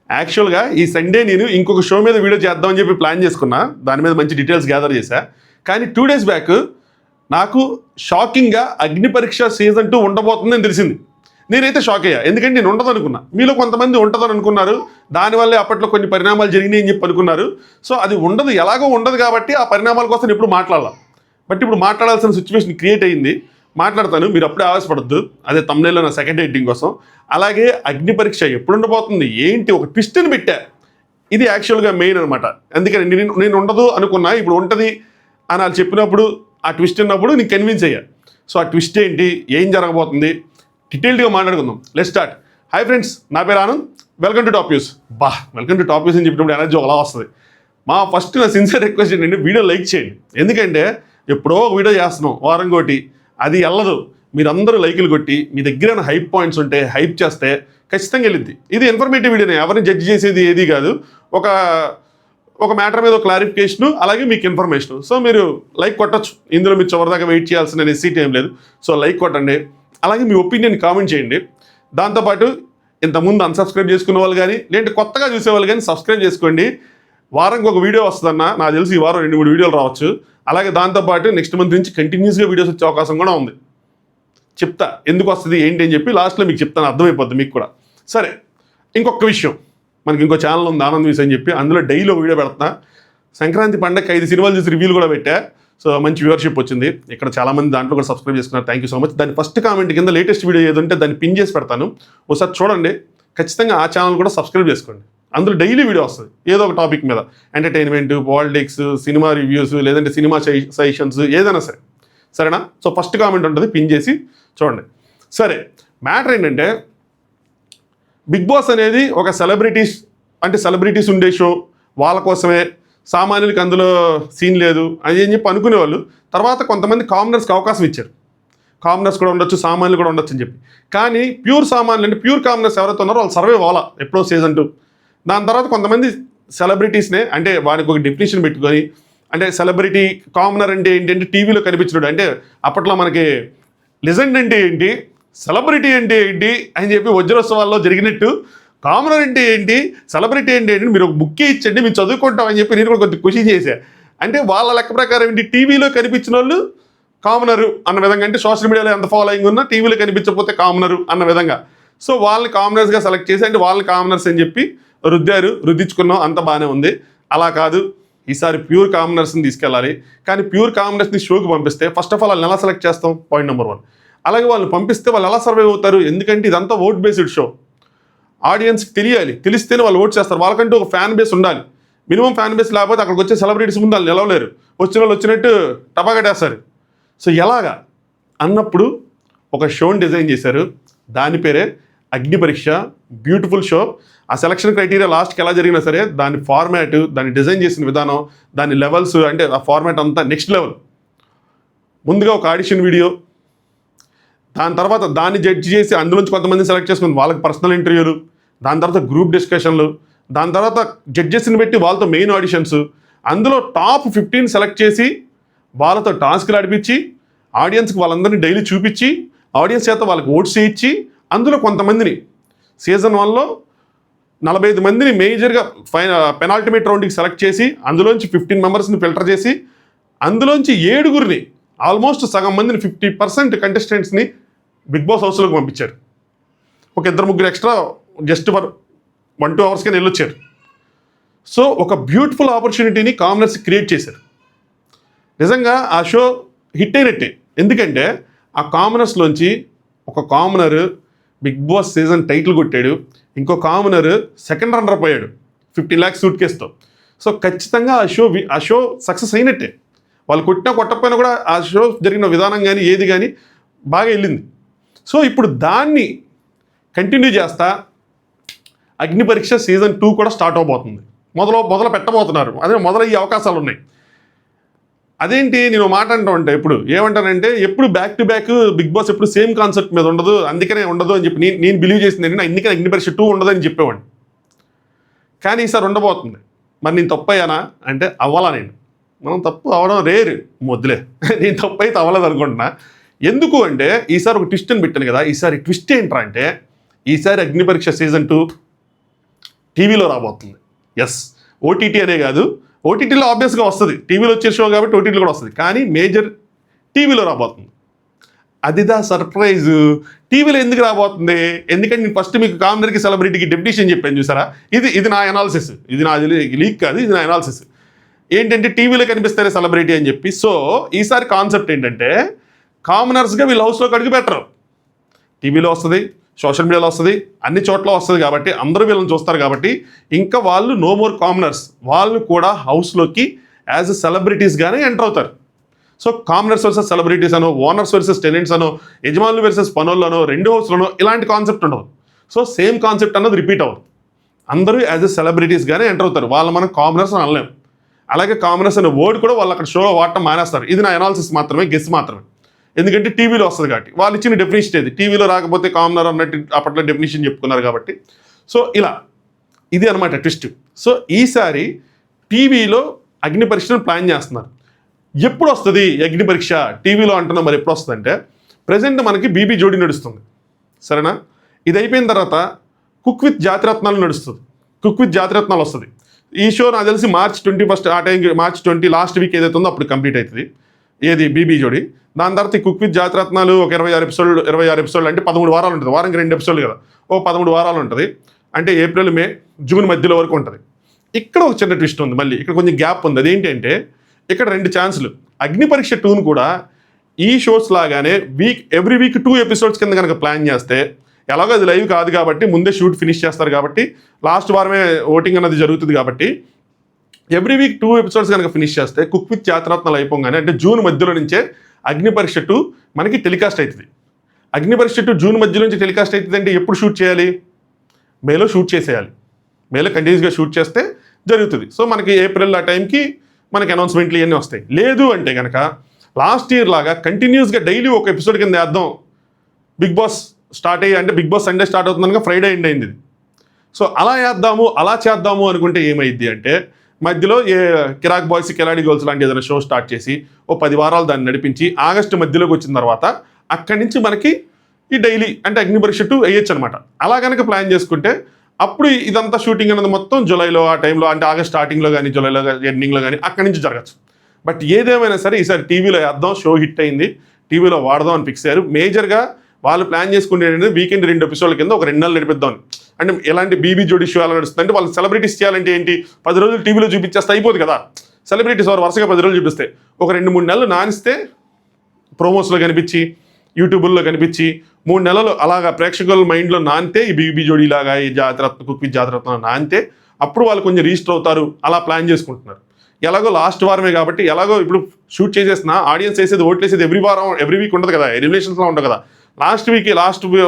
యాక్చువల్గా ఈ సండే నేను ఇంకొక షో మీద వీడియో చేద్దామని చెప్పి ప్లాన్ చేసుకున్నా, దాని మీద మంచి డీటెయిల్స్ గ్యాదర్ చేశా. కానీ 2 days బ్యాక్ నాకు షాకింగ్గా అగ్ని పరీక్ష సీజన్ 2 ఉండబోతుందని తెలిసింది. నేనైతే షాక్ అయ్యా, ఎందుకంటే నేను ఉండదు అనుకున్నా. మీలో కొంతమంది ఉంటుందని అనుకున్నారు, దానివల్లే అప్పట్లో కొన్ని పరిణామాలు జరిగినాయి అని చెప్పి అనుకున్నారు. సో అది ఉండదు, ఎలాగో ఉండదు కాబట్టి ఆ పరిణామాల కోసం ఎప్పుడు మాట్లాడాల. బట్ ఇప్పుడు మాట్లాడాల్సిన సిచ్యువేషన్ క్రియేట్ అయ్యింది, మాట్లాడతాను. మీరు అప్పుడే ఆవేశపడద్దు, అదే తమ్నైల్లో నా సెకండ్ ఎడిటింగ్ కోసం. అలాగే అగ్ని పరీక్ష ఎప్పుడు ఉండబోతుంది ఏంటి, ఒక ట్విస్ట్ని పెట్టా. ఇది యాక్చువల్గా మెయిన్ అనమాట. అందుకని నేను ఉండదు అనుకున్నా, ఇప్పుడు ఉంటుంది అని వాళ్ళు చెప్పినప్పుడు, ఆ ట్విస్ట్ ఉన్నప్పుడు నేను కన్విన్స్ అయ్యా. సో ఆ ట్విస్ట్ ఏంటి, ఏం జరగబోతుంది, డీటెయిల్డ్గా మాట్లాడుకుందాం. Let's start. హాయ్ ఫ్రెండ్స్, నా పేరు Anand, welcome to top news. Welcome to top news అని చెప్పినప్పుడు ఎనర్జీ అలా వస్తుంది. ఫస్ట్ నా సిన్సియర్ రిక్వెస్ట్ ఏంటంటే వీడియో లైక్ చేయండి. ఎందుకంటే ఎప్పుడో ఒక వీడియో చేస్తున్నాం వారం కోటి, అది వెళ్ళదు. మీరందరూ లైకులు కొట్టి మీ దగ్గర హైప్ పాయింట్స్ ఉంటే హైప్ చేస్తే ఖచ్చితంగా వెళ్ళిద్ది. ఇది ఇన్ఫర్మేటివ్ వీడియోనే, ఎవరిని జడ్జి చేసేది ఏది కాదు. ఒక మ్యాటర్ మీద క్లారిఫికేషను, అలాగే మీకు ఇన్ఫర్మేషన్. సో మీరు లైక్ కొట్టచ్చు, ఇందులో మీరు చివరిదాకా వెయిట్ చేయాల్సిన నెసెసిటీ ఏం లేదు. సో లైక్ కొట్టండి, అలాగే మీ ఒపీనియన్ కామెంట్ చేయండి. దాంతోపాటు ఇంతకుముందు అన్సబ్స్క్రైబ్ చేసుకున్న వాళ్ళు కానీ, లేదంటే కొత్తగా చూసేవాళ్ళు కానీ సబ్స్క్రైబ్ చేసుకోండి. వారంకి ఒక వీడియో వస్తుందన్న, నాకు తెలిసి ఈ వారం 2-3 వీడియోలు రావచ్చు. అలాగే దాంతోపాటు నెక్స్ట్ మంత్ నుంచి కంటిన్యూస్గా వీడియోస్ వచ్చే అవకాశం కూడా ఉంది. చెప్తా ఎందుకు వస్తుంది ఏంటి అని చెప్పి లాస్ట్లో మీకు చెప్తాను, అర్థమైపోద్ది మీకు కూడా. సరే, ఇంకొక విషయం, మనకి ఇంకో ఛానల్ ఉంది ఆనంద్ న్యూస్ అని చెప్పి, అందులో డైలీ వీడియో పెడుతున్నా. సంక్రాంతి పండగకి 5 సినిమాలు చూసి రివ్యూలు కూడా పెట్టా. సో మంచి వ్యూవర్షిప్ వచ్చింది, ఇక్కడ చాలామంది దాంట్లో కూడా సబ్స్క్రైబ్ చేసుకున్నారు. Thank you so much. దాని ఫస్ట్ కామెంట్ కింద లేటెస్ట్ వీడియో ఏది ఉంటే దాన్ని పిన్ చేసి పెడతాను, ఒకసారి చూడండి. ఖచ్చితంగా ఆ ఛానల్ కూడా సబ్స్క్రైబ్ చేసుకోండి. అందులో డైలీ వీడియో వస్తుంది ఏదో ఒక టాపిక్ మీద, ఎంటర్టైన్మెంట్, పాలిటిక్స్, సినిమా రివ్యూస్, లేదంటే సినిమా సజెషన్స్, ఏదైనా సరే. సరేనా? సో ఫస్ట్ కామెంట్ ఉంటుంది, పిన్ చేసి చూడండి. సరే, మ్యాటర్ ఏంటంటే బిగ్ బాస్ అనేది ఒక సెలబ్రిటీస్ ఉండే షో, వాళ్ళ కోసమే, సామాన్యులకి అందులో సీన్ లేదు అని చెప్పి అనుకునేవాళ్ళు. తర్వాత కొంతమంది కామనర్స్కి అవకాశం ఇచ్చారు. కామనర్స్ కూడా ఉండొచ్చు, సామాన్యులు కూడా ఉండొచ్చు అని చెప్పి. కానీ ప్యూర్ సామాన్యులు అంటే ప్యూర్ కామనర్స్ ఎవరైతే ఉన్నారో వాళ్ళు సర్వే అవ్వాలా ఎప్పుడో సీజన్ 2. దాని తర్వాత కొంతమంది సెలబ్రిటీస్నే, అంటే వానికి ఒక డెఫినేషన్ పెట్టుకొని, అంటే సెలబ్రిటీ కామనర్ అంటే ఏంటంటే టీవీలో కనిపించినాడు, అంటే అప్పట్లో మనకి లెజెండ్ అంటే ఏంటి, సెలబ్రిటీ అంటే ఏంటి అని చెప్పి వజ్రోత్సవాల్లో జరిగినట్టు, కామనర్ అంటే ఏంటి, సెలబ్రిటీ అంటే ఏంటి, మీరు ఒక బుక్కే ఇచ్చండి మేము చదువుకుంటామని చెప్పి నేను కూడా కొంచెం క్వశ్చన్ చేశా. అంటే వాళ్ళ లెక్క ప్రకారం ఏంటి, టీవీలో కనిపించిన వాళ్ళు కామనరు అన్న విధంగా, అంటే సోషల్ మీడియాలో ఎంత ఫాలోయింగ్ ఉన్నా టీవీలో కనిపించకపోతే కామనరు అన్న విధంగా. సో వాళ్ళని కామనర్స్గా సెలెక్ట్ చేసి, అంటే వాళ్ళని కామనర్స్ అని చెప్పి రుద్దించుకున్నాం, అంత బాగానే ఉంది. అలా కాదు, ఈసారి ప్యూర్ కామనర్స్ని తీసుకెళ్ళాలి. కానీ ప్యూర్ కామనర్స్ని షోకి పంపిస్తే ఫస్ట్ ఆఫ్ ఆల్ వాళ్ళని ఎలా సెలెక్ట్ చేస్తాం, పాయింట్ నెంబర్ 1. అలాగే వాళ్ళు పంపిస్తే వాళ్ళు ఎలా సర్వైవ్ అవుతారు, ఎందుకంటే ఇదంతా ఓట్ బేస్డ్ షో. ఆడియన్స్కి తెలియాలి, తెలిస్తేనే వాళ్ళు ఓట్ చేస్తారు. వాళ్ళకంటూ ఒక ఫ్యాన్ బేస్ ఉండాలి. మినిమం ఫ్యాన్ బేస్ లేకపోతే అక్కడికి వచ్చే సెలబ్రిటీస్ ముందు వాళ్ళు నిలవలేరు, వచ్చిన వాళ్ళు వచ్చినట్టు టపాకట్టేస్తారు. సో ఎలాగా అన్నప్పుడు ఒక షోని డిజైన్ చేశారు, దాని పేరే అగ్ని పరీక్ష. Beautiful show. ఆ సెలక్షన్ క్రైటీరియా లాస్ట్కి ఎలా జరిగినా సరే, దాని ఫార్మాట్, దాన్ని డిజైన్ చేసిన విధానం, దాని లెవెల్స్, అంటే ఆ ఫార్మాట్ అంతా నెక్స్ట్ లెవెల్. ముందుగా ఒక ఆడిషన్ వీడియో, దాని తర్వాత దాన్ని జడ్జి చేసి అందులోంచి కొంతమంది సెలెక్ట్ చేసుకుని వాళ్ళకి పర్సనల్ ఇంటర్వ్యూలు, దాని తర్వాత గ్రూప్ డిస్కషన్లు, దాని తర్వాత జడ్జెస్ని పెట్టి వాళ్ళతో మెయిన్ ఆడిషన్స్, అందులో టాప్ 15 సెలెక్ట్ చేసి వాళ్ళతో టాస్క్లు ఆడిపించి, ఆడియన్స్కి వాళ్ళందరినీ డైలీ చూపించి, ఆడియన్స్ చేత వాళ్ళకి ఓట్స్ చేయించి, అందులో కొంతమందిని సీజన్ 1లో 45 మందిని మేజర్గా పెనాల్టిమేట్ రౌండ్కి సెలెక్ట్ చేసి, అందులోంచి 15 మెంబర్స్ని ఫిల్టర్ చేసి, అందులోంచి 7గురిని, ఆల్మోస్ట్ సగం మందిని 50% కంటెస్టెంట్స్ని బిగ్ బాస్ హౌస్లోకి పంపించారు. ఒక 2-3 ఎక్స్ట్రా జస్ట్ ఫర్ 1-2 అవర్స్కి వెళ్ళొచ్చారు. సో ఒక బ్యూటిఫుల్ ఆపర్చునిటీని కామనర్స్ క్రియేట్ చేశారు. నిజంగా ఆ షో హిట్ అయినట్టే, ఎందుకంటే ఆ కామనర్స్లోంచి ఒక commoner Bigg Boss season title కొట్టాడు, ఇంకో కామనర్ సెకండ్ రన్నర్ పోయాడు 15 lakhs సూట్ కేసుతో. సో ఖచ్చితంగా ఆ షో సక్సెస్ అయినట్టే. వాళ్ళు కొట్టకపోయినా కూడా ఆ షో జరిగిన విధానం కానీ ఏది కానీ బాగా వెళ్ళింది. సో ఇప్పుడు దాన్ని కంటిన్యూ చేస్తా అగ్ని పరీక్ష సీజన్ 2 కూడా స్టార్ట్ అవబోతుంది. మొదలు పెట్టబోతున్నారు, అదే మొదలయ్యే అవకాశాలు ఉన్నాయి. అదేంటి నేను మాట అంటా ఇప్పుడు ఏమంటానంటే, ఎప్పుడు back to back Bigg Boss ఎప్పుడు సేమ్ కాన్సెప్ట్ మీద ఉండదు, అందుకనే ఉండదు అని చెప్పి నేను బిలీవ్ చేసింది ఏంటంటే, అందుకని అగ్ని పరీక్ష 2 ఉండదని చెప్పేవాడిని. కానీ ఈసారి ఉండబోతుంది. మరి నేను తప్పు అయ్యానా అంటే అవ్వాలా? మనం తప్పు అవడం రేరు, వద్దులే, నేను తప్పు అయితే అవ్వలేదు అనుకుంటున్నా. ఎందుకు అంటే ఈసారి ఒక ట్విస్ట్ అని పెట్టాను కదా. ఈసారి ట్విస్ట్ ఏంట్రా అంటే, ఈసారి అగ్ని పరీక్ష సీజన్ 2 టీవీలో రాబోతుంది. ఎస్, ఓటీటీ అనే కాదు, ఓటీటీలో ఆబ్వియస్గా వస్తుంది, టీవీలో వచ్చే షో కాబట్టి ఓటీటీలో కూడా వస్తుంది, కానీ మేజర్ టీవీలో రాబోతుంది. అదిదా సర్ప్రైజ్. టీవీలో ఎందుకు రాబోతుంది? ఎందుకంటే నేను ఫస్ట్ మీకు కామనర్కి సెలబ్రిటీకి డెఫినేషన్ చెప్పాను చూసారా, ఇది నా అనాలిసిస్, ఇది నాది లీక్ కాదు, ఇది నా అనాలిసిస్. ఏంటంటే టీవీలో కనిపిస్తారే సెలబ్రిటీ అని చెప్పి. సో ఈసారి కాన్సెప్ట్ ఏంటంటే కామనర్స్గా వీళ్ళు హౌస్లోకి అడుగు పెట్టరు, టీవీలో వస్తుంది, సోషల్ మీడియాలో వస్తుంది, అన్ని చోట్ల వస్తుంది కాబట్టి అందరూ వీళ్ళని చూస్తారు కాబట్టి ఇంకా వాళ్ళు నో మోర్ కామనర్స్, వాళ్ళు కూడా హౌస్లోకి యాజ్ ఎ సెలబ్రిటీస్గానే ఎంటర్ అవుతారు. సో కామనర్స్ వర్సెస్ సెలబ్రిటీస్ అనో, ఓనర్స్ వర్సెస్ టెనెంట్స్ అనో, యజమానులు వర్సెస్ పనుల్లోనో, రెండు హౌస్లోనో ఇలాంటి కాన్సెప్ట్ ఉండదు. సో సేమ్ కాన్సెప్ట్ అన్నది రిపీట్ అవ్వదు, అందరూ యాజ్ ఎ సెలబ్రిటీస్గానే ఎంటర్ అవుతారు. వాళ్ళు మనం కామనర్స్ అని అనలేం. అలాగే కామనర్స్ అనే వర్డ్ కూడా వాళ్ళు అక్కడ షోలో వాడటం మానేస్తారు. ఇది నా అనాలిసిస్ మాత్రమే, గెస్ మాత్రమే, ఎందుకంటే టీవీలో వస్తుంది కాబట్టి. వాళ్ళు ఇచ్చిన డెఫినేషన్ ఏది, టీవీలో రాకపోతే కామనర్ అన్నట్టు అప్పట్లో డెఫినేషన్ చెప్పుకున్నారు కాబట్టి. సో ఇలా ఇది అనమాట ట్విస్ట్. సో ఈసారి టీవీలో అగ్ని పరీక్షను ప్లాన్ చేస్తున్నారు. ఎప్పుడు వస్తుంది అగ్ని పరీక్ష టీవీలో అంటున్నాం, మరి ఎప్పుడు వస్తుంది అంటే ప్రజెంట్ మనకి బీబీ జోడీ నడుస్తుంది, సరేనా? ఇది అయిపోయిన తర్వాత కుక్ విత్ జాతిరత్నాలు నడుస్తుంది, కుక్ విత్ జాతిరత్నాలు వస్తుంది. ఈ షో నాకు తెలిసి March 21 ఆ టైంకి, March 20 లాస్ట్ వీక్ ఏదైతే ఉందో అప్పుడు కంప్లీట్ అవుతుంది ఏది బీబీ జోడీ. దాని తర్వాత ఈ కుక్ విత్ జాతిరత్నాలు ఒక 26 ఎపిసోడ్లు అంటే 13 వారాలు ఉంటుంది, వారానికి 2 ఎపిసోడ్లు కదా, 13 వారాలు ఉంటుంది. అంటే ఏప్రిల్, మే, జూన్ మధ్యలో వరకు ఉంటుంది. ఇక్కడ ఒక చిన్న ట్విస్ట్ ఉంది, మళ్ళీ ఇక్కడ కొంచెం గ్యాప్ ఉంది. అదేంటంటే ఇక్కడ 2 ఛాన్సులు. అగ్ని పరీక్ష 2ను కూడా ఈ షోస్ లాగానే ఎవ్రీ వీక్ 2 ఎపిసోడ్స్ కింద కనుక ప్లాన్ చేస్తే, ఎలాగో అది లైవ్ కాదు కాబట్టి ముందే షూట్ ఫినిష్ చేస్తారు కాబట్టి లాస్ట్ వారమే ఓటింగ్ అన్నది జరుగుతుంది కాబట్టి ఎవ్రీ వీక్ 2 ఎపిసోడ్స్ కనుక ఫినిష్ చేస్తే కుక్ విత్ జాతిరత్నాలు అయిపోగానే అంటే జూన్ మధ్యలో నుంచే అగ్ని పరీక్ష 2 మనకి టెలికాస్ట్ అవుతుంది. అగ్ని పరీక్ష 2 జూన్ మధ్య నుంచి టెలికాస్ట్ అవుతుంది అంటే ఎప్పుడు షూట్ చేయాలి? మేలో షూట్ చేసేయాలి, మేలో కంటిన్యూస్గా షూట్ చేస్తే జరుగుతుంది. సో మనకి ఏప్రిల్ ఆ టైంకి మనకి అనౌన్స్మెంట్లు ఇవన్నీ వస్తాయి. లేదు అంటే కనుక లాస్ట్ ఇయర్ లాగా కంటిన్యూస్గా డైలీ ఒక ఎపిసోడ్ కింద వేద్దాం. బిగ్ బాస్ స్టార్ట్ అయ్యి అంటే బిగ్ బాస్ సండే స్టార్ట్ అవుతుంది కనుక ఫ్రైడే ఎండ్ అయింది. సో అలా వేద్దాము, అలా చేద్దాము అనుకుంటే ఏమైంది అంటే మధ్యలో కిరాక్ బాయ్స్, కిలాడి గర్ల్స్ లాంటి ఏదైనా షో స్టార్ట్ చేసి 10 వారాలు దాన్ని నడిపించి ఆగస్టు మధ్యలోకి వచ్చిన తర్వాత అక్కడి నుంచి మనకి ఈ డైలీ అంటే అగ్ని పరీక్ష 2 వేయచ్చు అనమాట. అలా కనుక ప్లాన్ చేసుకుంటే అప్పుడు ఇదంతా షూటింగ్ అనేది మొత్తం జూలైలో ఆ టైంలో అంటే ఆగస్ట్ స్టార్టింగ్లో కానీ జూలైలో ఎండింగ్లో కానీ అక్కడి నుంచి జరగచ్చు. బట్ ఏదేమైనా సరే ఈసారి టీవీలో వేద్దాం, షో హిట్ అయింది, టీవీలో వాడదాం అని ఫిక్స్ అయ్యారు. మేజర్గా వాళ్ళు ప్లాన్ చేసుకునే వీకెండ్ 2 ఎపిసోడ్ల కింద ఒక 2 నెలలు నడిపిద్దాం. అంటే ఎలాంటి బీబీ జోడీ షో ఎలా నడుస్తుంది అంటే వాళ్ళు సెలబ్రిటీస్ చేయాలంటే ఏంటి, 10 రోజులు టీవీలో చూపించేస్తే అయిపోదు కదా. సెలబ్రిటీస్ వారు వరుసగా 10 రోజులు చూపిస్తే ఒక 2-3 నెలలు నానిస్తే ప్రోమోస్లో కనిపించి యూట్యూబ్లో కనిపించి 3 నెలలు అలాగా ప్రేక్షకుల మైండ్లో నానితే ఈ బీబీ జోడీ లాగా ఈ కుక్ విత్ జాతిరత్నం నానితే అప్పుడు వాళ్ళు కొంచెం రీస్టర్ అవుతారు. అలా ప్లాన్ చేసుకుంటున్నారు. ఎలాగో లాస్ట్ వారమే కాబట్టి ఎలాగో ఇప్పుడు షూట్ చేసేసిన ఆడియన్స్ వేసేది ఓట్లు వేసేది ఎవ్రీ వీక్ ఉండదు కదా, ఎలిమినేషన్స్లో ఉండదు కదా, లాస్ట్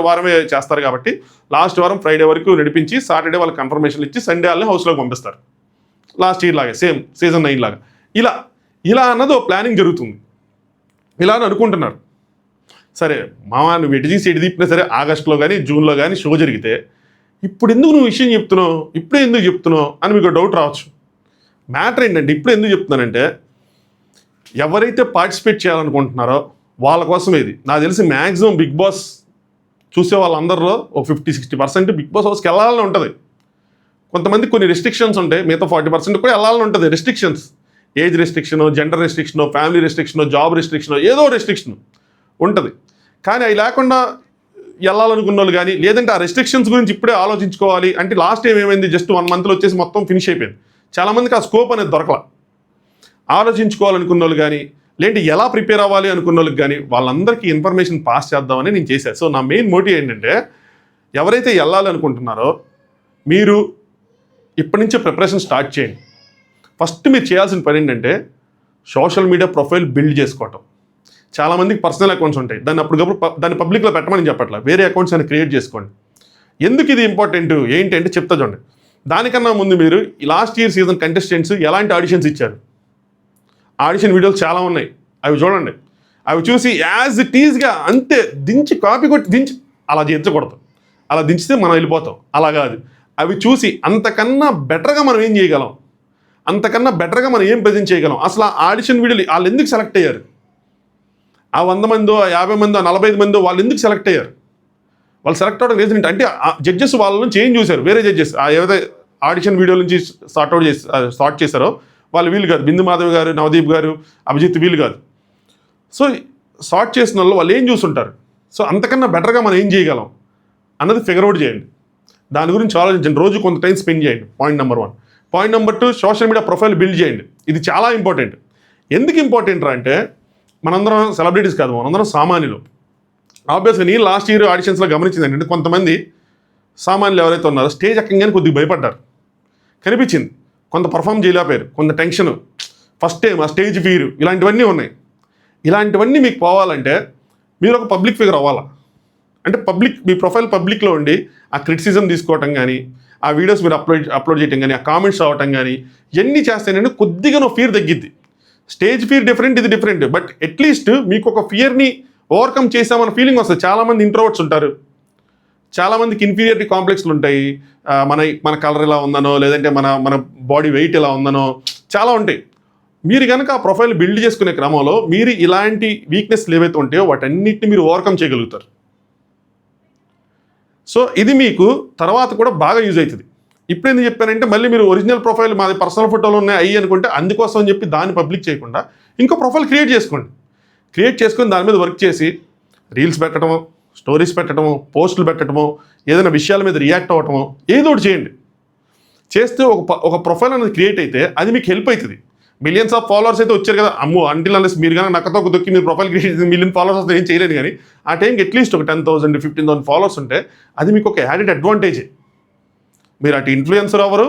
వారమే చేస్తారు కాబట్టి లాస్ట్ వారం ఫ్రైడే వరకు నడిపించి సాటర్డే వాళ్ళకి కన్ఫర్మేషన్ ఇచ్చి సండే వాళ్ళని హౌస్లోకి పంపిస్తారు. లాస్ట్ ఇయర్ లాగా సేమ్ సీజన్ 9 లాగా ఇలా అన్నది ఓ ప్లానింగ్ జరుగుతుంది. ఇలా అని అనుకుంటున్నారు. సరే మామా నువ్వు ఎటు తీసి ఎటు తిప్పినా సరే ఆగస్టులో కానీ జూన్లో కానీ షో జరిగితే ఇప్పుడు ఎందుకు నువ్వు విషయం చెప్తున్నావు, ఇప్పుడే ఎందుకు చెప్తున్నావు అని మీకు డౌట్ రావచ్చు. మ్యాటర్ ఏంటంటే ఇప్పుడు ఎందుకు చెప్తున్నానంటే ఎవరైతే పార్టిసిపేట్ చేయాలనుకుంటున్నారో వాళ్ళ కోసం ఇది. నాకు తెలిసి మ్యాక్సిమం బిగ్ బాస్ చూసే వాళ్ళందరిలో ఒక 50-60% బిగ్ బాస్ హౌస్కి వెళ్ళాలని ఉంటుంది. కొంతమంది కొన్ని రెస్ట్రిక్షన్స్ ఉంటాయి, మిగతా 40% కూడా వెళ్ళాలని ఉంటుంది. Restrictions, age restriction, gender restriction, family restriction, job restriction, ఏదో రెస్ట్రిక్షన్ ఉంటుంది. కానీ అవి లేకుండా వెళ్ళాలనుకున్న వాళ్ళు కానీ లేదంటే ఆ రెస్ట్రిక్షన్స్ గురించి ఇప్పుడే ఆలోచించుకోవాలి అంటే లాస్ట్ టైం ఏమైంది, జస్ట్ 1 మంత్లో వచ్చేసి మొత్తం ఫినిష్ అయిపోయింది. చాలామందికి ఆ స్కోప్ అనేది దొరకల. ఆలోచించుకోవాలనుకున్న వాళ్ళు కానీ లేదంటే ఎలా ప్రిపేర్ అవ్వాలి అనుకున్న వాళ్ళకి కానీ వాళ్ళందరికీ ఇన్ఫర్మేషన్ పాస్ చేద్దామని నేను చేశాను. సో నా మెయిన్ మోటివ్ ఏంటంటే ఎవరైతే వెళ్ళాలనుకుంటున్నారో మీరు ఇప్పటి నుంచే ప్రిపరేషన్ స్టార్ట్ చేయండి. ఫస్ట్ మీరు చేయాల్సిన పని ఏంటంటే సోషల్ మీడియా ప్రొఫైల్ బిల్డ్ చేసుకోవటం. చాలామందికి పర్సనల్ అకౌంట్స్ ఉంటాయి, దాన్ని పబ్లిక్లో పెట్టమని చెప్పట్లా, వేరే అకౌంట్స్ అని క్రియేట్ చేసుకోండి. ఎందుకు ఇది ఇంపార్టెంట్ ఏంటంటే చెప్తా చూడండి. దానికన్నా ముందు మీరు లాస్ట్ ఇయర్ సీజన్ కంటెస్టెంట్స్ ఎలాంటి ఆడిషన్స్ ఇచ్చారు, ఆడిషన్ వీడియోలు చాలా ఉన్నాయి, అవి చూడండి. అవి చూసి యాజ్ ఇట్ ఈజ్గా అంతే దించి కాపీ కొట్టి దించి అలా దించకూడదు. అలా దించితే మనం వెళ్ళిపోతాం. అలా కాదు, అవి చూసి అంతకన్నా బెటర్గా మనం ఏం చేయగలం, అంతకన్నా బెటర్గా మనం ఏం ప్రజెంట్ చేయగలం, అసలు ఆ ఆడిషన్ వీడియోలు వాళ్ళు ఎందుకు సెలెక్ట్ అయ్యారు, ఆ 100 మందో 50 మందో 45 మందో వాళ్ళు ఎందుకు సెలెక్ట్ అయ్యారు, వాళ్ళు సెలెక్ట్ అవ్వడం రీజన్ అంటే జడ్జెస్ వాళ్ళని చేంజ్ చూశారు, వేరే జడ్జెస్ ఏదైతే ఆడిషన్ వీడియో నుంచి స్టార్ట్ చేశారో వాళ్ళు వీళ్ళు కాదు, బిందు మాధవ్ గారు, నవదీప్ గారు, అభిజిత్ వీళ్ళు కాదు. సో స్టార్ట్ చేసిన వాళ్ళు ఏం చూస్తుంటారు, సో అంతకన్నా బెటర్గా మనం ఏం చేయగలం అన్నది ఫిగర్ అవుట్ చేయండి. దాని గురించి ఆలోచించండి, రోజు కొంత టైం స్పెండ్ చేయండి. Point number 1. Point number 2, social media profile build చేయండి. ఇది చాలా ఇంపార్టెంట్. ఎందుకు ఇంపార్టెంట్ రా అంటే మనందరం సెలబ్రిటీస్ కాదు, మనందరం సామాన్యులు. ఆబ్వియస్గా నేను లాస్ట్ ఇయర్ ఆడిషన్స్లో గమనించింది ఏంటంటే కొంతమంది సామాన్యులు ఎవరైతే ఉన్నారో స్టేజ్ ఎక్కగానే కొద్దిగా భయపడ్డారు, కనిపించింది. కొంత పర్ఫామ్ చేయలేకపోయారు, కొంత టెన్షన్, ఫస్ట్ టైం ఆ స్టేజ్ ఫీరు, ఇలాంటివన్నీ ఉన్నాయి. ఇలాంటివన్నీ మీకు పోవాలంటే మీరు ఒక పబ్లిక్ ఫిగర్ అవ్వాలా. అంటే మీ ప్రొఫైల్ పబ్లిక్లో ఉండి ఆ క్రిటిసిజం తీసుకోవటం కానీ, ఆ వీడియోస్ మీరు అప్లోడ్ చేయటం కానీ, ఆ కామెంట్స్ అవ్వటం కానీ ఇవన్నీ చేస్తేనే కొద్దిగా ఫియర్ తగ్గిద్ది. స్టేజ్ ఫియర్ డిఫరెంట్, ఇది డిఫరెంట్. బట్ అట్లీస్ట్ మీకు ఒక ఫియర్ని ఓవర్కమ్ చేసామన్న ఫీలింగ్ వస్తుంది. చాలామంది ఇంట్రోవర్ట్స్ ఉంటారు, చాలామందికి ఇన్ఫీరియారిటీ కాంప్లెక్స్లు ఉంటాయి. మన కలర్ ఎలా ఉందనో, లేదంటే మన బాడీ వెయిట్ ఎలా ఉందనో చాలా ఉంటాయి. మీరు కనుక ఆ ప్రొఫైల్ బిల్డ్ చేసుకునే క్రమంలో మీరు ఇలాంటి వీక్నెస్లు ఏవైతే ఉంటాయో వాటన్నిటిని మీరు ఓవర్కమ్ చేయగలుగుతారు. సో ఇది మీకు తర్వాత కూడా బాగా యూజ్ అవుతుంది. ఇప్పుడు ఎందుకు చెప్పానంటే మళ్ళీ మీరు ఒరిజినల్ ప్రొఫైల్ మాది పర్సనల్ ఫోటోలు ఉన్నాయి అయ్యి అనుకుంటే అందుకోసం అని చెప్పి దాన్ని పబ్లిక్ చేయకుండా ఇంకో ప్రొఫైల్ క్రియేట్ చేసుకోండి. క్రియేట్ చేసుకొని దాని మీద వర్క్ చేసి రీల్స్ పెట్టడమో, స్టోరీస్ పెట్టడమో, పోస్టులు పెట్టడమో, ఏదైనా విషయాల మీద రియాక్ట్ అవ్వటమో ఏదో ఒకటి చేయండి. చేస్తే ఒక ప్రొఫైల్ అనేది క్రియేట్ అయితే అది మీకు హెల్ప్ అవుతుంది. మిలియన్స్ ఆఫ్ ఫాలోవర్స్ అయితే వచ్చారు కదా, అమ్మో అంటిల్ అన్లెస్ మీరు కానీ నక్కతో దొక్కి మీరు ప్రొఫైల్ క్రియేట్ చేసి మిలియన్ ఫాలోవర్స్ వస్తే ఏం చేయలేదు. కానీ ఆ టైంకి అట్లీస్ట్ ఒక 10,000 15,000 ఫాలోవర్స్ ఉంటే అది మీకు ఒక యాడెడ్ అడ్వాంటేజే. మీరు అటు ఇన్ఫ్లుయెన్సర్ ఎవరు,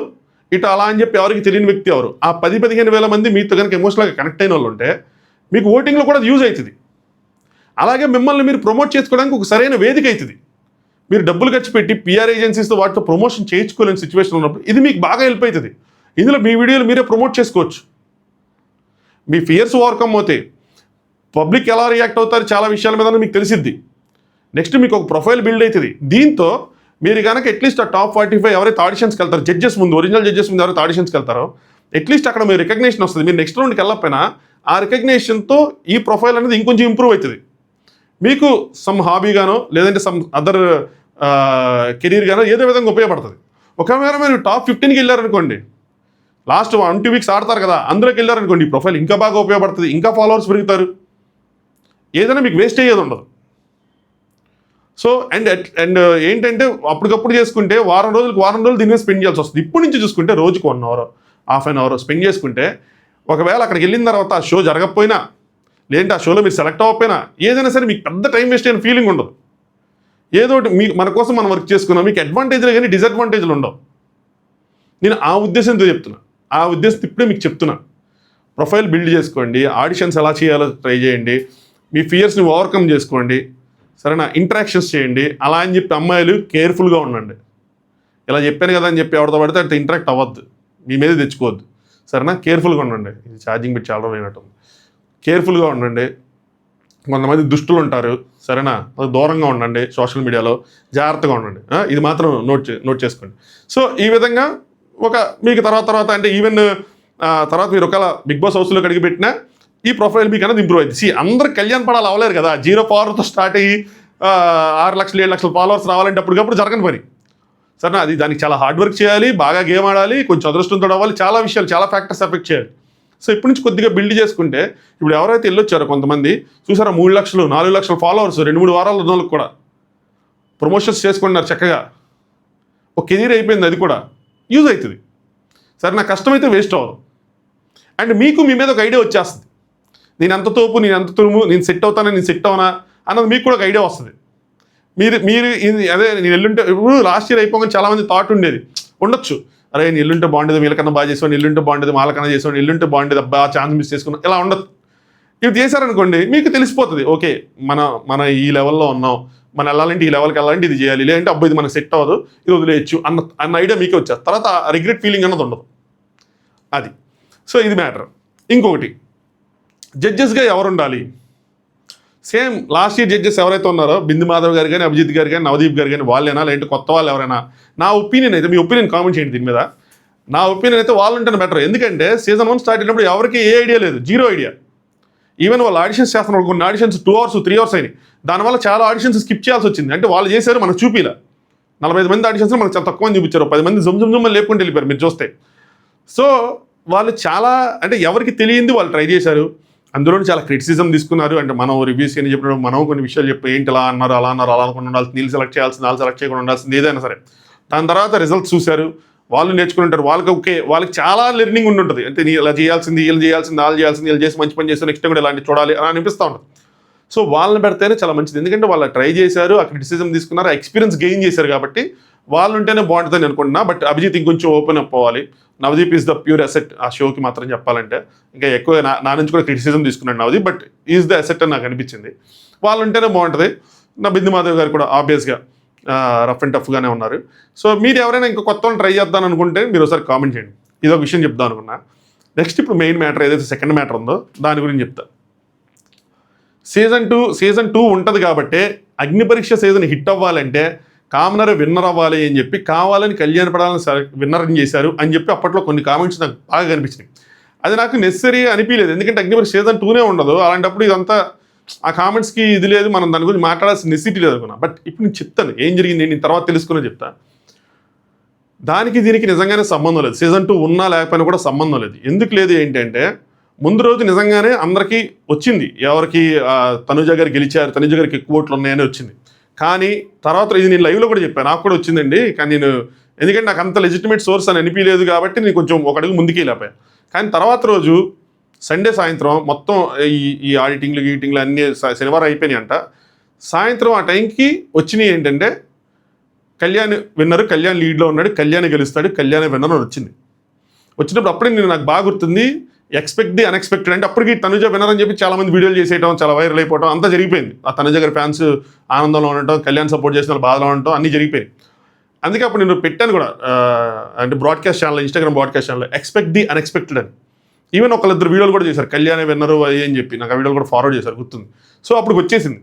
ఇటు అలా అని చెప్పి ఎవరికి తెలియని వ్యక్తి ఎవరు, ఆ 10-15 వేల మంది మీతో కనుక ఎమోషనల్గా కనెక్ట్ అయిన వాళ్ళు ఉంటే మీకు ఓటింగ్లో కూడా యూజ్ అవుతుంది. అలాగే మిమ్మల్ని మీరు ప్రమోట్ చేసుకోవడానికి ఒక సరైన వేదిక అవుతుంది. మీరు డబ్బులు ఖర్చు పెట్టి పిఆర్ ఏజెన్సీస్తో వాటితో ప్రమోషన్ చేయించుకోలేని సిచ్యువేషన్ ఉన్నప్పుడు ఇది మీకు బాగా హెల్ప్ అవుతుంది. ఇందులో మీ వీడియోలు మీరే ప్రమోట్ చేసుకోవచ్చు. మీ ఫియర్స్ ఓవర్కమ్ అవుతాయి. పబ్లిక్ ఎలా రియాక్ట్ అవుతారు చాలా విషయాల మీద మీకు తెలిసిద్ది. నెక్స్ట్ మీకు ఒక ప్రొఫైల్ బిల్డ్ అవుతుంది. దీంతో మీరు కనుక అట్లీస్ట్ ఆ టాప్ 45 ఎవరైతే ఆడిషన్స్కి వెళ్తారో, జడ్జెస్ ముందు, ఒరిజినల్ జడ్జెస్ ముందు ఎవరైతే ఆడిషన్స్కి వెళ్తారో అట్లీస్ట్ అక్కడ మీరు రికగ్నేషన్ వస్తుంది. మీరు నెక్స్ట్ రౌండ్కి వెళ్ళకపోయినా ఆ రికగ్నేషన్తో ఈ ప్రొఫైల్ అనేది ఇంకొంచెం ఇంప్రూవ్ అవుతుంది. మీకు సమ్ హాబీగానో లేదంటే సమ్ అదర్ కెరీర్ గానో ఏదో విధంగా ఉపయోగపడుతుంది. ఒకవేళ మీరు టాప్ 15కి వెళ్ళారనుకోండి, లాస్ట్ 1-2 వీక్స్ ఆడతారు కదా, అందులోకి వెళ్ళారనుకోండి, ఈ ప్రొఫైల్ ఇంకా బాగా ఉపయోగపడుతుంది, ఇంకా ఫాలోవర్స్ పెరుగుతారు, ఏదైనా మీకు వేస్ట్ అయ్యేది ఉండదు. సో అండ్ ఏంటంటే అప్పటికప్పుడు చేసుకుంటే వారం రోజులు దీని మీద స్పెండ్ చేయాల్సి వస్తుంది. ఇప్పటి నుంచి చూసుకుంటే రోజుకు 1 hour, half an hour spend చేసుకుంటే ఒకవేళ అక్కడికి వెళ్ళిన తర్వాత ఆ షో జరగకపోయినా, లేదంటే ఆ షోలో మీరు సెలెక్ట్ అవ్వకపోయినా, ఏదైనా సరే మీకు పెద్ద టైం వేస్ట్ అయిన ఫీలింగ్ ఉండదు. ఏదో ఒకటి మన కోసం మనం వర్క్ చేసుకున్నాం, మీకు అడ్వాంటేజ్లు కానీ డిసడ్వాంటేజ్లు ఉండవు. నేను ఆ ఉద్దేశంతో చెప్తున్నా, ఆ ఉద్దేశంతో ఇప్పుడే మీకు చెప్తున్నా. ప్రొఫైల్ బిల్డ్ చేసుకోండి, ఆడిషన్స్ ఎలా చేయాలో ట్రై చేయండి, మీ ఫియర్స్ని ఓవర్కమ్ చేసుకోండి, సరేనా, ఇంటరాక్షన్స్ చేయండి. అలా అని చెప్పి అమ్మాయిలు కేర్ఫుల్గా ఉండండి. ఇలా చెప్పాను కదా అని చెప్పి ఎవరితో పడితే అంత ఇంటరాక్ట్ అవ్వద్దు, మీ మీద తెచ్చుకోవద్దు, సరేనా. కేర్ఫుల్గా ఉండండి. ఇది ఛార్జింగ్ పెట్టి చాలా అయినట్టుంది. కేర్ఫుల్గా ఉండండి. కొంతమంది దుష్టులు ఉంటారు, సరేనా, దూరంగా ఉండండి. సోషల్ మీడియాలో జాగ్రత్తగా ఉండండి. ఇది మాత్రం నోట్ చేసుకోండి. సో ఈ విధంగా మీకు తర్వాత అంటే ఈవెన్ తర్వాత మీరు ఒకవేళ బిగ్ బాస్ హౌస్లోకి అడిగి పెట్టినా ఈ ప్రొఫైల్ మీకు అనేది ఇంప్రూవ్ అవుతుంది. అందరు కళ్యాణ్ పడాలి అవ్వలేరు కదా. 0 ఫాలోవర్తో స్టార్ట్ అయ్యి 6 లక్షలు 7 లక్షల ఫాలోవర్స్ రావాలంటే అప్పటికప్పుడు జరగని పని, సరేనా. దానికి చాలా హార్డ్ వర్క్ చేయాలి, బాగా గేమ్ ఆడాలి, కొంచెం అదృష్టంతో అవ్వాలి, చాలా విషయాలు, చాలా ఫ్యాక్టర్స్ ఎఫెక్ట్ చేయాలి. సో ఇప్పటి నుంచి కొద్దిగా బిల్డ్ చేసుకుంటే ఇప్పుడు ఎవరైతే వెళ్ళొచ్చారో కొంతమంది చూసారా, 3 లక్షలు 4 లక్షల ఫాలోవర్స్ 2-3 వారాల రోజులకు కూడా ప్రమోషన్స్ చేసుకుంటున్నారు చక్కగా. ఒక కెరీర్ అయిపోయింది, అది కూడా యూజ్ అవుతుంది. సరే, నా కష్టమైతే వేస్ట్ అవ్వదు. అండ్ మీకు మీ మీద ఒక ఐడియా వచ్చేస్తుంది, నేను ఎంత తోపు, నేను ఎంత తురుము, నేను సెట్ అవుతానా, నేను సెట్ అవునా అన్నది మీకు కూడా ఒక ఐడియా వస్తుంది. మీరు అదే నేను ఎల్లుంటే, ఇప్పుడు లాస్ట్ ఇయర్ అయిపోగానే చాలామంది థాట్ ఉండొచ్చు, అరే నేను ఎల్లుంటే బాగుండేది, వీళ్ళకన్నా బాగా చేసేవాడిని, ఎల్లుంటే బాగుండేది, వాళ్ళకన్నా చేసేవాడిని, ఎల్లుంటే బాగుండేది, అబ్బా ఛాన్స్ మిస్ చేసుకున్నాం, ఇలా ఉండదు. ఇవి చేశారనుకోండి మీకు తెలిసిపోతుంది, ఓకే మన ఈ లెవెల్లో ఉన్నాం, మనం వెళ్ళాలంటే ఈ లెవెల్కి వెళ్ళాలంటే ఇది చేయాలి, లేదంటే అబ్బాయి ఇది మనకు సెట్ అవ్వదు, ఇది వదిలేయచ్చు అన్న ఐడియా మీకే వచ్చేది. తర్వాత రిగ్రెట్ ఫీలింగ్ అన్నది ఉండదు. అది సో ఇది మ్యాటర్. ఇంకొకటి, జడ్జెస్గా ఎవరు ఉండాలి? సేమ్ లాస్ట్ ఇయర్ జడ్జెస్ ఎవరైతే ఉన్నారో, బిందు మాధవ్ గారు కానీ, అభిజిత్ గారు కానీ, నవదీప్ గారు కానీ, వాళ్ళైనా లేదంటే కొత్త వాళ్ళు ఎవరైనా, నా ఒపీనియన్ అయితే, మీ ఒపీనియన్ కామెంట్ చేయండి దీని మీద. నా ఒపీనియన్ అయితే వాళ్ళు ఉంటేనే బెటర్. ఎందుకంటే సీజన్ 1 స్టార్ట్ అయినప్పుడు ఎవరికి ఏ ఐడియా లేదు, 0 ఐడియా. ఈవెన్ వాళ్ళు ఆడిషన్స్ చేస్తున్నారు, కొన్ని ఆడిషన్స్ 2 hours 3 hours అయినాయి. దానివల్ల చాలా ఆడిషన్స్ స్కిప్ చేయాల్సి వచ్చింది. అంటే వాళ్ళు చేశారు, మనకు చూపిలా. 45 మంది ఆడిషన్స్ మనకు చాలా తక్కువ మంది చూపించారు, 10 మంది జుమ్ లేపుకుంటూ వెళ్ళిపోయారు మీరు చూస్తే. సో వాళ్ళు చాలా అంటే ఎవరికి తెలియంది వాళ్ళు ట్రై చేశారు, అందులో చాలా క్రిటిసిజం తీసుకున్నారు. అంటే మనం రివ్యూస్ అని చెప్పినప్పుడు మనం కొన్ని విషయాలు చెప్పి ఏంటి ఇలా అన్నారు అలా అనుకుని ఉండాల్సింది, నీళ్ళు సెలెక్ట్ చేయాల్సింది, వాళ్ళు సెలెక్ట్ చేయకుండా ఉండాల్సింది, ఏదైనా సరే. దాని తర్వాత రిజల్ట్స్ చూశారు, వాళ్ళు నేర్చుకుని ఉంటారు, వాళ్ళకి ఓకే, వాళ్ళకి చాలా లెర్నింగ్ ఉంటుంది. అంటే నీ ఇలా చేయాల్సింది, వీళ్ళు చేయాల్సింది, వాళ్ళు చేయాల్సింది, వీళ్ళు చేసి మంచి పని చేస్తే నెక్స్ట్ కూడా ఇలాంటి చూడాలి అని అనిపిస్తూ ఉంటుంది. సో వాళ్ళని పెడితేనే చాలా మంచిది, ఎందుకంటే వాళ్ళు ట్రై చేశారు, ఆ క్రిటిసిజం తీసుకున్నారు, ఎక్స్పీరియన్స్ గెయిన్ చేశారు కాబట్టి వాళ్ళు ఉంటేనే బాగుంటుందని అనుకుంటున్నా. బట్ అభిజిత్ ఇంకొంచెం ఓపెన్ అప్ అవ్వాలి. Navdeep is the pure asset ఆ షోకి మాత్రం చెప్పాలంటే. ఇంకా ఎక్కువ నా నుంచి కూడా క్రిటిసిజం తీసుకున్నాడు Navdeep, but is the asset అని నాకు అనిపించింది. వాళ్ళు ఉంటేనే బాగుంటుంది. నా బిందు మాధవ్ గారు కూడా ఆబ్వియస్గా రఫ్ అండ్ టఫ్గానే ఉన్నారు. సో మీరు ఎవరైనా ఇంకా కొత్త వాళ్ళు ట్రై చేద్దాం అనుకుంటే మీరు ఒకసారి కామెంట్ చేయండి. ఇదొక విషయం చెప్దాం అనుకున్నా. నెక్స్ట్ ఇప్పుడు మెయిన్ మ్యాటర్ ఏదైతే సెకండ్ మ్యాటర్ ఉందో దాని గురించి చెప్తా. సీజన్ టూ ఉంటుంది కాబట్టి అగ్ని పరీక్ష సీజన్ హిట్ అవ్వాలంటే కామనర్ విన్నర్ అవ్వాలి అని చెప్పి కావాలని కళ్యాణ్ పడాలని విన్నర్ చేశారు అని చెప్పి అప్పట్లో కొన్ని కామెంట్స్ నాకు బాగా కనిపించినాయి. అది నాకు నెసరీ అనిపించలేదు, ఎందుకంటే అగ్ని పరీక్ష సీజన్ 2నే ఉండదు. అలాంటప్పుడు ఇదంతా ఆ కామెంట్స్కి ఇది లేదు, మనం దాని గురించి మాట్లాడాల్సిన నెసిటీ లేదు అనుకున్నా. బట్ ఇప్పుడు నేను చెప్తాను ఏం జరిగింది, నేను తర్వాత తెలుసుకునే చెప్తా. దానికి దీనికి నిజంగానే సంబంధం లేదు, సీజన్ 2 ఉన్నా లేకపోయినా కూడా సంబంధం లేదు. ఎందుకు లేదు ఏంటంటే ముందు రోజు నిజంగానే అందరికీ వచ్చింది, ఎవరికి తనుజ గారు గెలిచారు, తనుజ గారికి ఎక్కువ ఓట్లు ఉన్నాయని వచ్చింది. కానీ తర్వాత ఇది నేను లైవ్లో కూడా చెప్పాను, నాకు కూడా వచ్చిందండి. కానీ నేను ఎందుకంటే నాకు అంత లెజిటిమేట్ సోర్స్ అని అనిపించలేదు కాబట్టి నేను కొంచెం ఒక అడుగు ముందుకు వెళ్ళిపోయాను. కానీ తర్వాత రోజు సండే సాయంత్రం మొత్తం ఈ ఆడిటింగ్లు అన్నీ శనివారం అయిపోయినాయి అంట. సాయంత్రం ఆ టైంకి వచ్చినాయి ఏంటంటే కళ్యాణ్ విన్నర్, కళ్యాణ్ లీడ్లో ఉన్నాడు, కళ్యాణ్ గెలుస్తాడు, కళ్యాణ్ విన్నర్ అని వచ్చింది. వచ్చినప్పుడు అప్పుడే నేను నాకు బాగా గుర్తుంది, ఎక్స్పెక్ట్ ది అన్ఎక్స్పెక్టెడ్. అంటే అప్పటికి తనుజ విన్నర్ అని చెప్పి చాలా మంది వీడియోలు చేసేయడం, చాలా వైరల్ అయిపోవడం అంతా జరిగిపోయింది. ఆ తనుజ గారి ఫ్యాన్స్ ఆనందంలో ఉండటం, కళ్యాణ్ సపోర్ట్ చేసిన వాళ్ళు బాధలో ఉండటం అన్నీ జరిగిపోయింది. అందుకే అప్పుడు నేను పెట్టాను కూడా అంటే broadcast channel, Instagram broadcast channel, expect the unexpected అని. ఈవెన్ ఒకళ్ళిద్దరు వీడియోలు కూడా చేశారు, కళ్యాణ్ విన్నరు అది అని చెప్పి నాకు ఆ వీడియోలు కూడా ఫార్వర్డ్ చేశారు, గుర్తుంది. సో అప్పుడు వచ్చేసింది.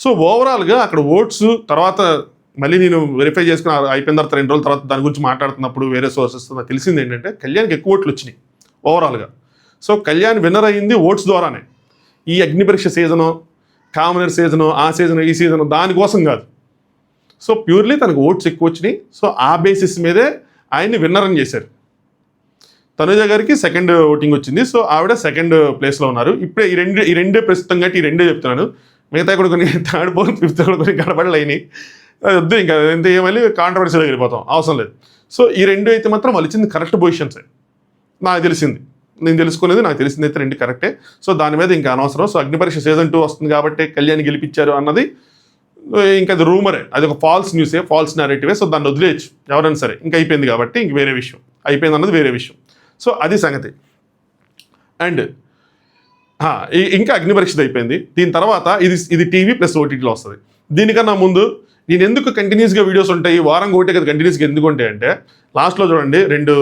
సో ఓవరాల్గా అక్కడ ఓట్స్ తర్వాత మళ్ళీ నేను వెరిఫై చేసుకుని అయిపోయిన తర్వాత 2 రోజుల తర్వాత దాని గురించి మాట్లాడుతున్నప్పుడు వేరే సోర్సెస్ నాకు తెలిసింది ఏంటంటే కళ్యాణ్కి ఎక్కువ ఓట్లు వచ్చినాయి ఓవరాల్గా. సో కళ్యాణ్ విన్నర్ అయ్యింది ఓట్స్ ద్వారానే. ఈ అగ్ని పరీక్ష సీజను, కామనర్ సీజను, ఆ సీజను, ఈ సీజను దానికోసం కాదు. సో ప్యూర్లీ తనకు ఓట్స్ ఎక్కువ వచ్చినాయి. సో ఆ బేసిస్ మీదే ఆయన్ని విన్నర్ అని చేశారు. తనుజ గారికి సెకండ్ ఓటింగ్ వచ్చింది. సో ఆవిడ సెకండ్ ప్లేస్లో ఉన్నారు. ఇప్పుడే ఈ రెండే ప్రస్తుతం కాబట్టి ఈ రెండే చెప్తున్నాను. మిగతా కూడా కొన్ని థర్డ్ ఫోర్త్ ఫిఫ్త్ కూడా కొన్ని గడబడలైనవి, వద్దు ఇంకా ఎంత ఏమని కాంట్రవర్సీలో వెళ్ళిపోతాం, అవసరం లేదు. సో ఈ రెండు అయితే మాత్రం వాళ్ళు ఇచ్చింది కరెక్ట్ పొజిషన్సే నాకు తెలిసింది, నేను తెలుసుకునేది నాకు తెలిసింది అయితే 2 కరెక్టే. సో దాని మీద ఇంకా అనవసరం. సో అగ్ని పరీక్ష సీజన్ 2 వస్తుంది కాబట్టి కళ్యాణ్ గెలిపించారు అన్నది ఇంకా అది రూమరే, అది ఒక ఫాల్స్ న్యూసే, ఫాల్స్ నారేటివే. సో దాన్ని వదిలేయచ్చు ఎవరైనా సరే, ఇంకా అయిపోయింది కాబట్టి ఇంక వేరే విషయం, అయిపోయింది అన్నది వేరే విషయం. సో అది సంగతి. అండ్ ఇంకా అగ్ని పరీక్ష అయిపోయింది. దీని తర్వాత ఇది టీవీ ప్లస్ ఓటీటీలో వస్తుంది. దీనికన్నా ముందు నేను ఎందుకు కంటిన్యూస్గా వీడియోస్ ఉంటాయి, వారం ఒకటే కదా కంటిన్యూస్గా ఎందుకు ఉంటాయి అంటే లాస్ట్లో చూడండి 2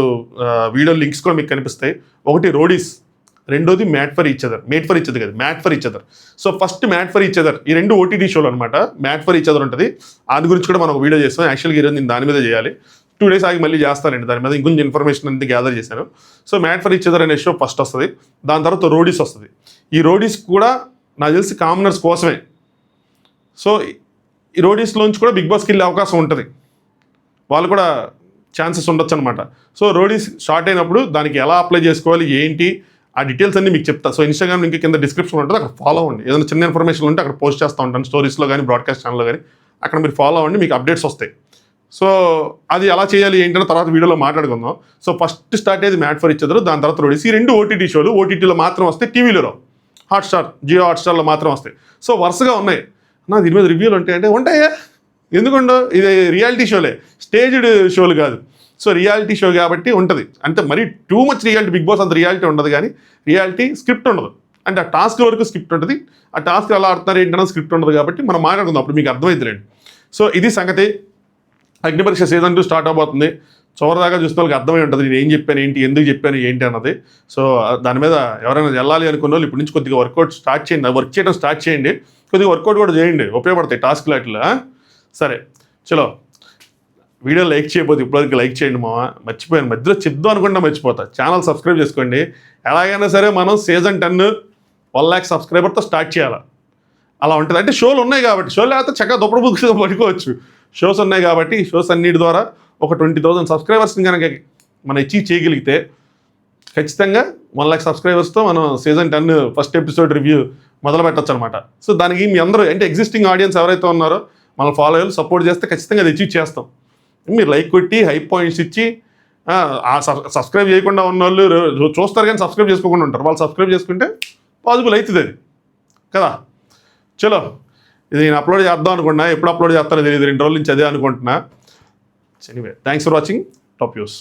వీడియో లింక్స్ కూడా మీకు కనిపిస్తాయి. ఒకటి రోడీస్, రెండోది మ్యాట్ ఫర్ ఈచ్ అదర్ కదా, made for each other. So first made for each other, ఈ 2 ఓటీటీ షోలు అనమాట. మ్యాట్ ఫర్ ఈచ్ అదర్ ఉంటుంది, దాని గురించి కూడా మనం ఒక వీడియో చేస్తాం. యాక్చువల్గా ఈరోజు నేను దాని మీద చేయాలి, 2 days ఆగి మళ్ళీ చేస్తానండి దాని మీద, ఇంకొంచెం ఇన్ఫర్మేషన్ అంతా గ్యాదర్ చేశాను. So made for each other అనే షో ఫస్ట్ వస్తుంది. దాని తర్వాత రోడీస్ వస్తుంది. ఈ రోడీస్ కూడా నాకు తెలిసి కామనర్స్ కోసమే. సో ఈ రోడీస్లోంచి కూడా బిగ్ బాస్కి వెళ్ళే అవకాశం ఉంటుంది, వాళ్ళు కూడా ఛాన్సెస్ ఉండొచ్చు అనమాట. సో రోడీస్ స్టార్ట్ అయినప్పుడు దానికి ఎలా అప్లై చేసుకోవాలి ఏంటి ఆ డీటెయిల్స్ అన్నీ మీకు చెప్తా. సో ఇన్స్టాగ్రామ్ లింక్ కింద డిస్క్రిప్షన్ ఉంటుంది, అక్కడ ఫాలో అవ్వండి. ఏదైనా చిన్న ఇన్ఫర్మేషన్ ఉంటే అక్కడ పోస్ట్ చేస్తూ ఉంటాను, స్టోరీస్లో కానీ బ్రాడ్కాస్ట్ ఛానల్లో కానీ, అక్కడ మీరు ఫాలో అవ్వండి, మీకు అప్డేట్స్ వస్తాయి. సో అది ఎలా చేయాలి ఏంటంటే తర్వాత వీడియోలో మాట్లాడుకుందాం. సో ఫస్ట్ స్టార్ట్ అయ్యేది మ్యాట్ ఫర్ ఈచ్ అదర్, దాని తర్వాత రోడీస్. ఈ 2 ఓటీటీ షోలు ఓటీటీలో మాత్రం వస్తాయి, టీవీలో రావు. హాట్స్టార్, జియో హాట్స్టార్లో మాత్రం వస్తాయి. సో వరుసగా ఉన్నాయి. నా దీని మీద రివ్యూలు ఉంటాయంటే ఉంటాయా, ఎందుకంటే ఇది రియాలిటీ షోలే, స్టేజ్డ్ షోలు కాదు. సో రియాలిటీ షో కాబట్టి ఉంటుంది. అంటే మరీ too much reality, Bigg Boss అంత రియాలిటీ ఉండదు, కానీ రియాలిటీ స్క్రిప్ట్ ఉండదు. అంటే ఆ టాస్క్ వరకు స్క్రిప్ట్ ఉంటుంది, ఆ టాస్క్ ఎలా ఆడుతున్నారు ఏంటన్నా స్క్రిప్ట్ ఉండదు. కాబట్టి మనం మాట్లాడుకుందాం, అప్పుడు మీకు అర్థమవుతుందండి. సో ఇది సంగతి. అగ్ని పరీక్ష సీజన్ 2 స్టార్ట్ అవబోతుంది. చివరిదాకా చూస్తే వాళ్ళకి అర్థమై ఉంటుంది నేను ఏం చెప్పాను ఏంటి, ఎందుకు చెప్పాను ఏంటి అన్నది. సో దాని మీద ఎవరైనా వెళ్ళాలి అనుకున్న వాళ్ళు ఇప్పటి నుంచి కొద్దిగా వర్కౌట్ స్టార్ట్ చేయండి, వర్క్ చేయడం స్టార్ట్ చేయండి, కొద్దిగా వర్కౌట్ కూడా చేయండి, ఉపయోగపడతాయి టాస్క్లు అట్లా. సరే చలో, వీడియో లైక్ చేయబోతే ఇప్పటివరకు లైక్ చేయండి మామ, మర్చిపోయాను మధ్యలో చెప్దాం అనుకుంటా మర్చిపోతా. ఛానల్ సబ్స్క్రైబ్ చేసుకోండి. ఎలాగైనా సరే మనం సీజన్ 10 1 lakh సబ్స్క్రైబర్తో స్టార్ట్ చేయాలి. అలా ఉంటుంది. అంటే షోలు ఉన్నాయి కాబట్టి, షోలు లేకపోతే చక్కగా దుప్పటి బుక్స్గా పడుకోవచ్చు. షోస్ ఉన్నాయి కాబట్టి ఈ షోస్ అన్నిటి ద్వారా ఒక 20,000 సబ్స్క్రైబర్స్ని కనుక మనం అచీవ్ చేయగలిగితే ఖచ్చితంగా 1,00,000 సబ్స్క్రైబర్స్తో మనం సీజన్ 10 ఫస్ట్ ఎపిసోడ్ రివ్యూ మొదలు పెట్టచ్చు అనమాట. సో దానికి మీ అందరూ అంటే ఎగ్జిస్టింగ్ ఆడియన్స్ ఎవరైతే ఉన్నారో మనం ఫాలో అయ్యి సపోర్ట్ చేస్తే ఖచ్చితంగా అది అచీవ్ చేస్తాం. మీరు లైక్ కొట్టి హై పాయింట్స్ ఇచ్చి సబ్స్క్రైబ్ చేయకుండా ఉన్న వాళ్ళు చూస్తారు కానీ సబ్స్క్రైబ్ చేసుకోకుండా ఉంటారు. వాళ్ళు సబ్స్క్రైబ్ చేసుకుంటే పాజిబుల్ అవుతుంది అది కదా. చలో ఇది నేను అప్లోడ్ చేద్దాం అనుకున్నా, ఎప్పుడు అప్లోడ్ చేస్తానో తెలియదు, 2 రోజుల నుంచి అదే అనుకుంటున్నా. Anyway thanks for watching top news.